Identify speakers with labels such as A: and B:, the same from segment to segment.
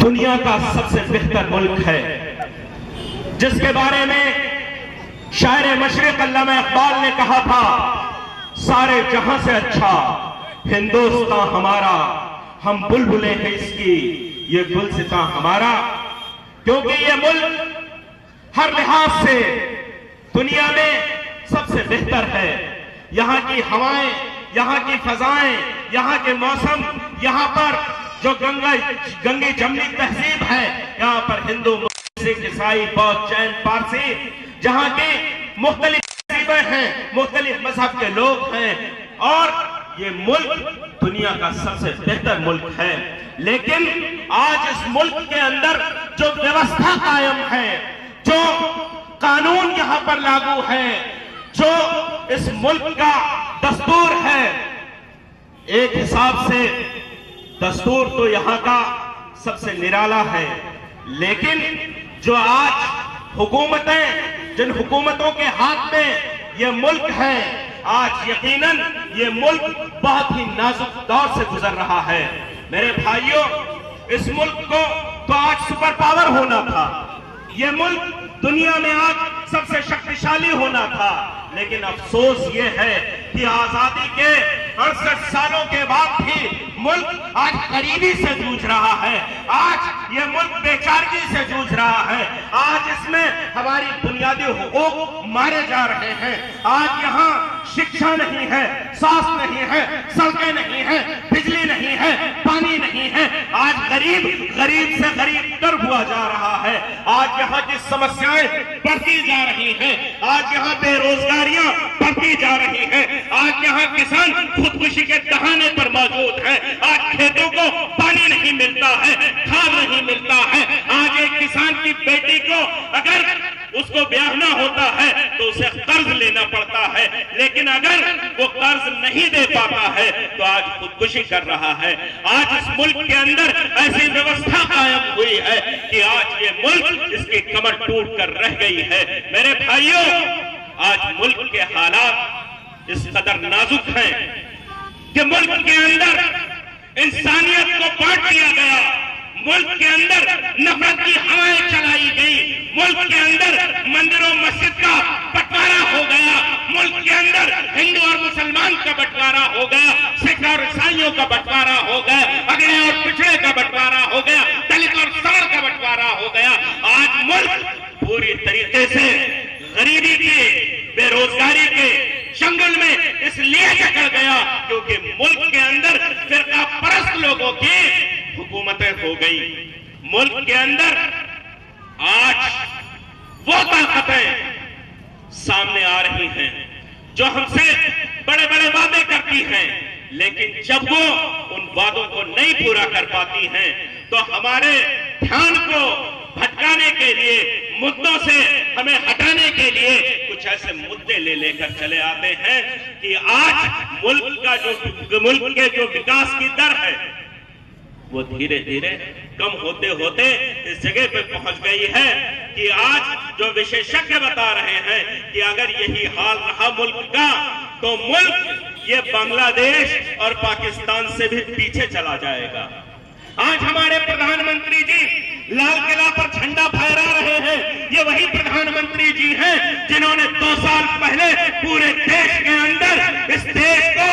A: दुनिया का सबसे बेहतर मुल्क है, जिसके बारे में शायर मशरिक अल्लामा इकबाल ने कहा था, सारे जहां से अच्छा हिंदुस्तान हमारा, हम बुलबुले हैं इसकी, ये गुलसितां हमारा। क्योंकि ये मुल्क हर लिहाज से दुनिया में सबसे बेहतर है। यहाँ की हवाएं, यहाँ की फजाएं, यहाँ के मौसम, यहाँ पर जो गंगे जमनी तहजीब है, यहाँ पर हिंदू, मुस्लिम, ईसाई, बौद्ध, जैन, पारसी, जहाँ के मुख्तलिफ तहजीबें हैं, मुख्तलिफ मजहब के लोग हैं, और ये मुल्क दुनिया का सबसे बेहतर मुल्क है। लेकिन आज इस मुल्क के अंदर जो व्यवस्था कायम है, जो कानून यहाँ पर लागू है, जो इस मुल्क का दस्तूर है, एक हिसाब से दस्तूर तो यहाँ का सबसे निराला है। लेकिन जो आज हुकूमतें, जिन हुकूमतों के हाथ में ये मुल्क है, आज यकीनन ये मुल्क बहुत ही नाजुक दौर से गुजर रहा है। मेरे भाइयों, इस मुल्क को तो आज सुपर पावर होना था, ये मुल्क दुनिया में आज सबसे शक्तिशाली होना था। लेकिन अफसोस ये है कि आजादी के 68 सालों के बाद भी मुल्क आज गरीबी से जूझ रहा है, आज ये मुल्क बेचारगी से जूझ रहा है, आज इसमें हमारी बुनियादी हुकूक मारे जा रहे हैं। आज यहाँ शिक्षा नहीं है, स्वास्थ्य नहीं है, सड़कें नहीं है, बिजली नहीं है, पानी नहीं है। आज गरीब से गरीब तर हुआ जा रहा है। आज यहाँ की समस्याएं बढ़ती जा रही हैं, आज यहाँ बेरोजगारियां बढ़ती जा रही हैं, आज यहाँ किसान खुदकुशी के दहाने पर मौजूद है, आज खेतों को पानी नहीं मिलता है, खाद नहीं मिलता है। आज एक किसान की बेटी को अगर उसको ब्याहना होता है तो उसे कर्ज लेना पड़ता है, लेकिन अगर वो कर्ज नहीं दे पाता है तो आज खुदकुशी कर रहा है। आज इस मुल्क के अंदर ऐसी व्यवस्था कायम हुई है कि आज ये मुल्क, इसकी कमर टूट कर रह गई है। मेरे भाइयों, आज मुल्क के हालात इस कदर नाजुक हैं कि मुल्क के अंदर इंसानियत को बांट दिया गया, मुल्क के अंदर नफरत की हवाएं चलाई गई, मुल्क के अंदर मंदिरों मस्जिद का बंटवारा हो गया, मुल्क के अंदर हिंदू और मुसलमान का बंटवारा हो गया, सिख और ईसाइयों का बंटवारा हो गया, अगड़े और पिछड़े का बंटवारा हो गया, दलित और सवर्ण का बंटवारा हो गया। आज मुल्क पूरी तरीके से गरीबी के, बेरोजगारी के जंगल में इसलिए जकड़ गया क्योंकि मुल्क के अंदर फिरका परस्त लोगों की हुकूमतें हो गई। मुल्क के अंदर आज वो ताकतें सामने आ रही हैं जो हमसे बड़े बड़े वादे करती हैं, लेकिन जब वो उन वादों को नहीं पूरा कर पाती हैं तो हमारे ध्यान को भटकाने के लिए, मुद्दों से हमें हटाने के लिए कुछ ऐसे मुद्दे ले लेकर चले आते हैं कि आज मुल्क के जो विकास की दर है वो धीरे धीरे कम होते होते इस जगह पे पहुंच गई है कि आज जो विशेषज्ञ बता रहे हैं कि अगर यही हाल रहा मुल्क का तो मुल्क ये बांग्लादेश और पाकिस्तान से भी पीछे चला जाएगा। आज हमारे प्रधानमंत्री जी लाल किला पर झंडा फहरा रहे हैं, ये वही प्रधानमंत्री जी हैं जिन्होंने 2 साल पहले पूरे देश के अंदर इस देश को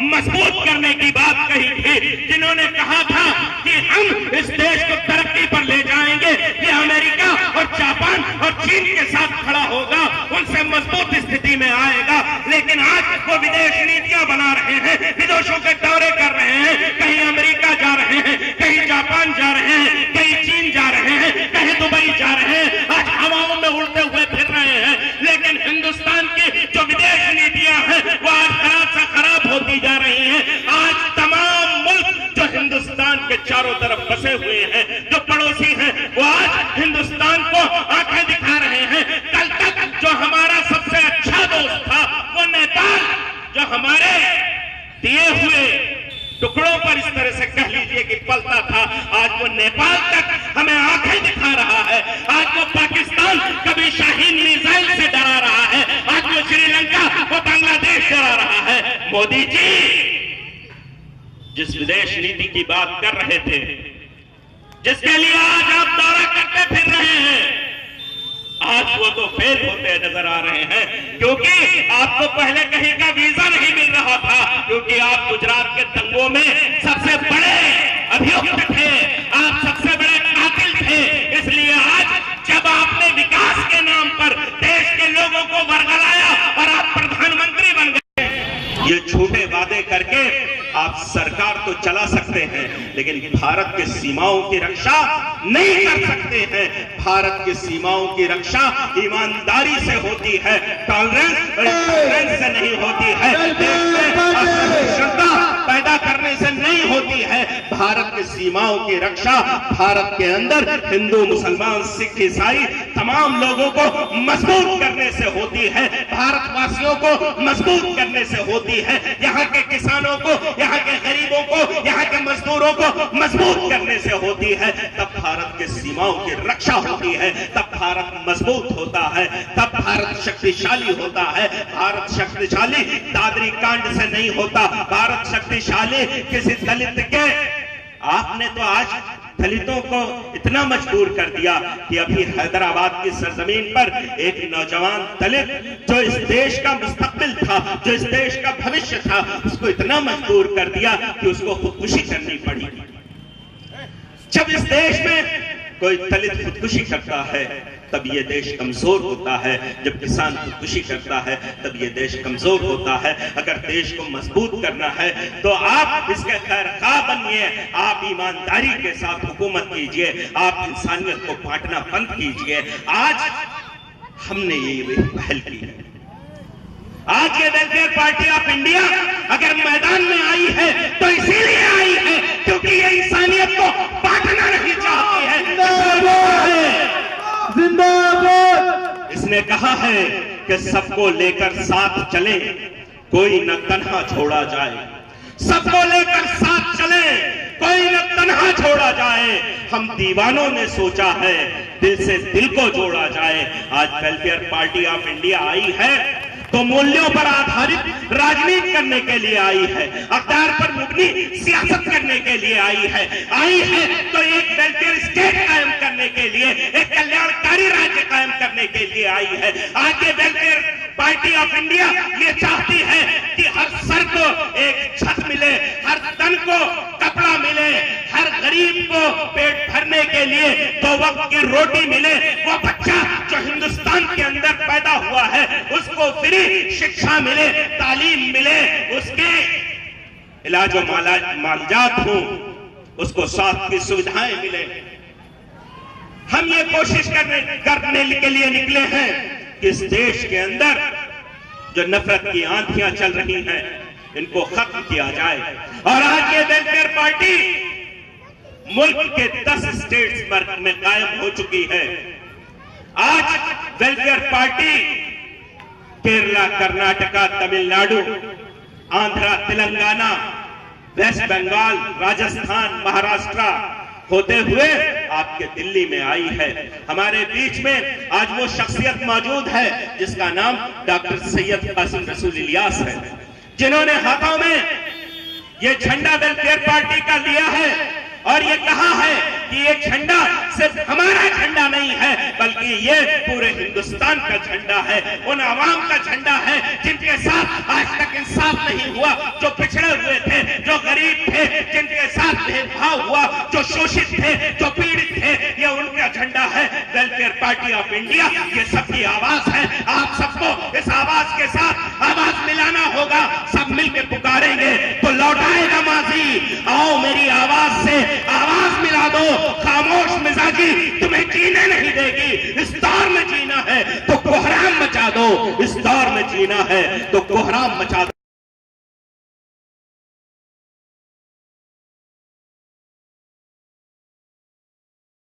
A: मजबूत करने की बात कही थी, जिन्होंने कहा था कि हम इस देश को तरक्की पर ले जाएंगे, ये अमेरिका और जापान और चीन के साथ खड़ा होगा, उनसे मजबूत स्थिति में आएगा। लेकिन आज वो विदेश नीतियां बना रहे हैं, विदेशों के दौरे कर रहे हैं, कहीं अमेरिका जा रहे हैं, कहीं जापान जा रहे हैं, कहीं चीन जा रहे हैं, कहीं दुबई जा रहे हैं, आज हवाओं में उड़ते हुए फिर रहे हैं। लेकिन हिंदुस्तान की जो विदेश नीतियां हैं वो आज खराब से खराब होती जा रही हैं। आज तमाम मुल्क जो हिंदुस्तान के चारों तरफ बसे हुए हैं, जो पड़ोसी हैं, वो आज हिंदुस्तान को आंखें दिखा रहे हैं। कल तक जो हमारा सबसे अच्छा दोस्त था वो नेपाल, जो हमारे दिए हुए टुकड़ों पर इस तरह से कह लीजिए कि पलता था, आज वो नेपाल तक हमें आंखें दिखा रहा है। आज वो पाकिस्तान कभी शाहीन मिसाइल से डरा रहा है, आज वो श्रीलंका वो बांग्लादेश डरा रहा है। मोदी जी जिस विदेश नीति की बात कर रहे थे जिसके लिए आज आप दौरा करते फिर रहे हैं, आज वो तो फेल होते नजर आ रहे हैं, क्योंकि आपको पहले कहीं का वीजा नहीं मिल रहा था, क्योंकि आप गुजरात के दंगों में सबसे बड़े अभियुक्त थे, आप सबसे बड़े कातिल थे। इसलिए आज जब आपने विकास के नाम पर देश के लोगों को वर्गलाया और आप प्रधानमंत्री बन गए, ये झूठे वादे करके आप सरकार तो चला सकते हैं, लेकिन भारत के सीमाओं की रक्षा नहीं कर सकते हैं। भारत की सीमाओं की रक्षा ईमानदारी से होती है, टॉलरेंस से नहीं होती है, देश में असहिष्णुता पैदा करने से नहीं होती है। भारत की सीमाओं की रक्षा भारत के अंदर हिंदू, मुसलमान, सिख, ईसाई तमाम लोगों को मजबूत करने से होती है, भारतवासियों को मजबूत करने से होती है, यहाँ के किसानों को, यहाँ के गरीबों को, यहाँ के मजदूरों को मजबूत करने से होती है। तब भारत के सीमाओं की रक्षा होती है, तब भारत मजबूत होता है, तब भारत शक्तिशाली होता है। भारत शक्तिशाली दादरी कांड से नहीं होता, भारत शक्तिशाली किसी दलित के, आपने तो आज दलितों को इतना मजबूर कर दिया कि अभी हैदराबाद की सरजमीन पर एक नौजवान दलित जो इस देश का मुस्तकबिल था, जो इस देश का भविष्य था, उसको इतना मजबूर कर दिया कि उसको खुदकुशी करनी पड़ी। जब इस देश में कोई दलित खुदकुशी करता है तब ये देश कमजोर होता है, जब किसान खुदकुशी करता है तब ये देश कमजोर होता है। अगर देश को मजबूत करना है तो आप इसके खैरखा बनिए, आप ईमानदारी के साथ हुकूमत कीजिए, आप इंसानियत को बांटना बंद कीजिए। आज हमने ये पहल की है। आज ये वेलफेयर पार्टी ऑफ इंडिया अगर मैदान में आई है तो इसीलिए आई है क्योंकि ये इंसानियत को बांटना नहीं चाहती है। जिंदाबाद। इसने कहा है कि सबको लेकर साथ चले, कोई न तन्हा छोड़ा जाए, सबको लेकर साथ चले, कोई न तन्हा छोड़ा जाए। हम दीवानों ने सोचा है दिल से दिल को जोड़ा जाए। आज welfare party of India I है तो मूल्यों पर आधारित राजनीति करने के लिए आई है, अख्तियार पर मुबनी सियासत करने के लिए आई है तो एक वेलफेयर स्टेट कायम करने के लिए, एक कल्याणकारी राज्य कायम करने के लिए आई है। आज ये वेलफेयर पार्टी ऑफ इंडिया ये चाहती है कि हर सर को एक छत मिले, हर तन को कपड़ा मिले, हर गरीब को पेट भरने के लिए 2 वक्त की रोटी मिले, वो बच्चा जो हिंदुस्तान के अंदर पैदा हुआ है उसको फ्री शिक्षा मिले, तालीम मिले, उसके इलाज और मालजात हो, उसको स्वास्थ्य की सुविधाएं मिले। हम ये कोशिश करने के लिए निकले हैं कि इस देश के अंदर जो नफरत की आंधियां चल रही हैं इनको खत्म किया जाए। और आज ये वेलफेयर पार्टी मुल्क के 10 स्टेट्स में कायम हो चुकी है। आज welfare party Kerala, Karnataka, Tamil Nadu, Andhra, Telangana, west Bengal, Rajasthan, Maharashtra होते हुए आपके दिल्ली में आई है। हमारे बीच में आज वो शख्सियत मौजूद है जिसका नाम डॉक्टर सैयद कासिम रसूल इलियास है, जिन्होंने हाथों में ये झंडा वेलफेयर पार्टी का लिया है और ये कहा है कि ये झंडा सिर्फ हमारा झंडा नहीं है बल्कि ये पूरे हिंदुस्तान का झंडा है, उन आवाम का झंडा है जिनके साथ आज तक इंसाफ नहीं हुआ, जो पिछड़े हुए थे, जो गरीब थे, जिनके साथ भेदभाव हुआ, जो शोषित थे, जो पीड़ित थे, ये उनका झंडा है। वेलफेयर पार्टी ऑफ इंडिया ये सबकी आवाज है। आप सबको इस आवाज के साथ आवाज मिलाना होगा, सब मिलकर पुकारेंगे तो लौटाएगा माजी। आओ मेरी आवाज से आवाज मिला दो, खामोश मिजाजी तुम्हें जीने नहीं देगी। इस दौर में जीना है तो कोहराम मचा दो, इस दौर में जीना है तो कोहराम मचा दो।